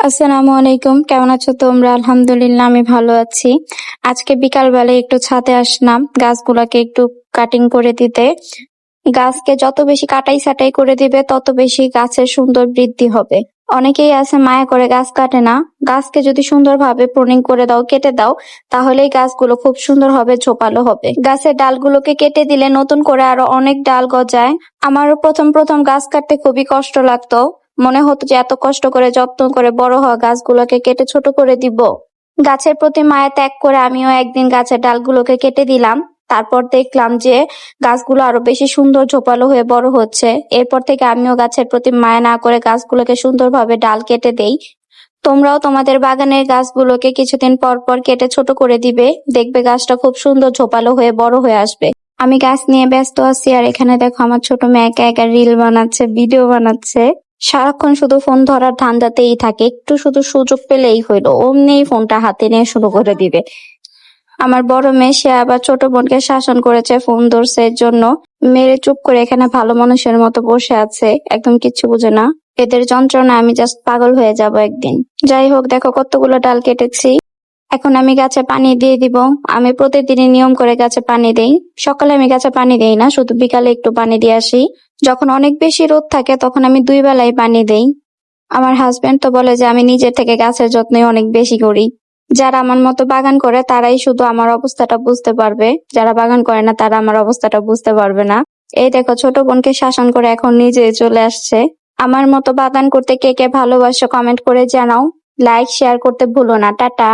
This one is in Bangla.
আসসালামু আলাইকুম, কেমন আছো তোমরা? আলহামদুলিল্লাহ আমি ভালো আছি। আজকে বিকালবেলায় একটু ছাদে আসলাম গাছগুলাকে একটু কাটিং করে দিতে। গাছকে যত বেশি কাটাই ছাঁটাই করে দিবে তত বেশি গাছের সুন্দর বৃদ্ধি হবে। অনেকেই আছে মায়া করে গাছ কাটে না। গাছকে যদি সুন্দরভাবে প্রুনিং করে দাও, কেটে দাও, তাহলেই গাছগুলো খুব সুন্দর হবে, ঝোপালো হবে। গাছের ডালগুলোকে কেটে দিলে নতুন করে আরো অনেক ডাল গজায়। আমারও প্রথম প্রথম গাছ কাটতে খুবই কষ্ট লাগতো। মনে হতো যে এত কষ্ট করে যত্ন করে বড় হওয়া গাছগুলোকে কেটে ছোট করে দিব। গাছের প্রতি মায়া ত্যাগ করে আমিও একদিন গাছের ডালগুলোকে কেটে দিলাম। তারপর দেখলাম যে গাছগুলো আরো বেশি সুন্দর ঝোপালো হয়ে বড় হচ্ছে। এরপর থেকে আমিও গাছের প্রতি মায়া না করে গাছগুলোকে সুন্দরভাবে ডাল কেটে দেই। তোমরাও তোমাদের বাগানের গাছগুলোকে কিছুদিন পর পর কেটে ছোট করে দিবে, দেখবে গাছটা খুব সুন্দর ঝোপালো হয়ে বড় হয়ে আসবে। আমি গাছ নিয়ে ব্যস্ত আছি, আর এখানে দেখো আমার ছোট মেয়ে একা একা রিল বানাচ্ছে, ভিডিও বানাচ্ছে। সারাক্ষণ শুধু ফোন ধরার ধান্দাতেই থাকে, একটু শুধু সুযোগ পেলেই হইলো অমনি ফোনটা হাতে নিয়ে শুরু করে দিবে। আমার বড় মেয়ে সে আবার ছোট বোনকে শাসন করেছে ফোন ধরছে এর জন্য। মেরে চুপ করে এখানে ভালো মানুষের মতো বসে আছে, একদম কিচ্ছু বুঝে না। এদের যন্ত্রণা আমি জাস্ট পাগল হয়ে যাব একদিন। যাই হোক, দেখো কতগুলো ডাল কেটেছি। এখন আমি গাছে পানি দিয়ে দিব। আমি প্রতিদিনই নিয়ম করে গাছে পানি দেই। সকালে আমি গাছে পানি দেই না, শুধু বিকালে একটু পানি দিয়ে আসি। যখন অনেক বেশি রোদ থাকে তখন আমি 2 বেলাই পানি দেই। আমার হাজবেন্ড তো বলে যে আমি নিজের থেকে গাছের যত্নই অনেক বেশি করি। যারা আমার মতো বাগান করে তারাই শুধু আমার অবস্থাটা বুঝতে পারবে, যারা বাগান করে না তারা আমার অবস্থাটা বুঝতে পারবে না। এই দেখো ছোট বোনকে শাসন করে এখন নিজে চলে আসছে। আমার মতো বাগান করতে কে কে ভালোবাসো কমেন্ট করে জানাও। লাইক শেয়ার করতে ভুলো না। টাটা।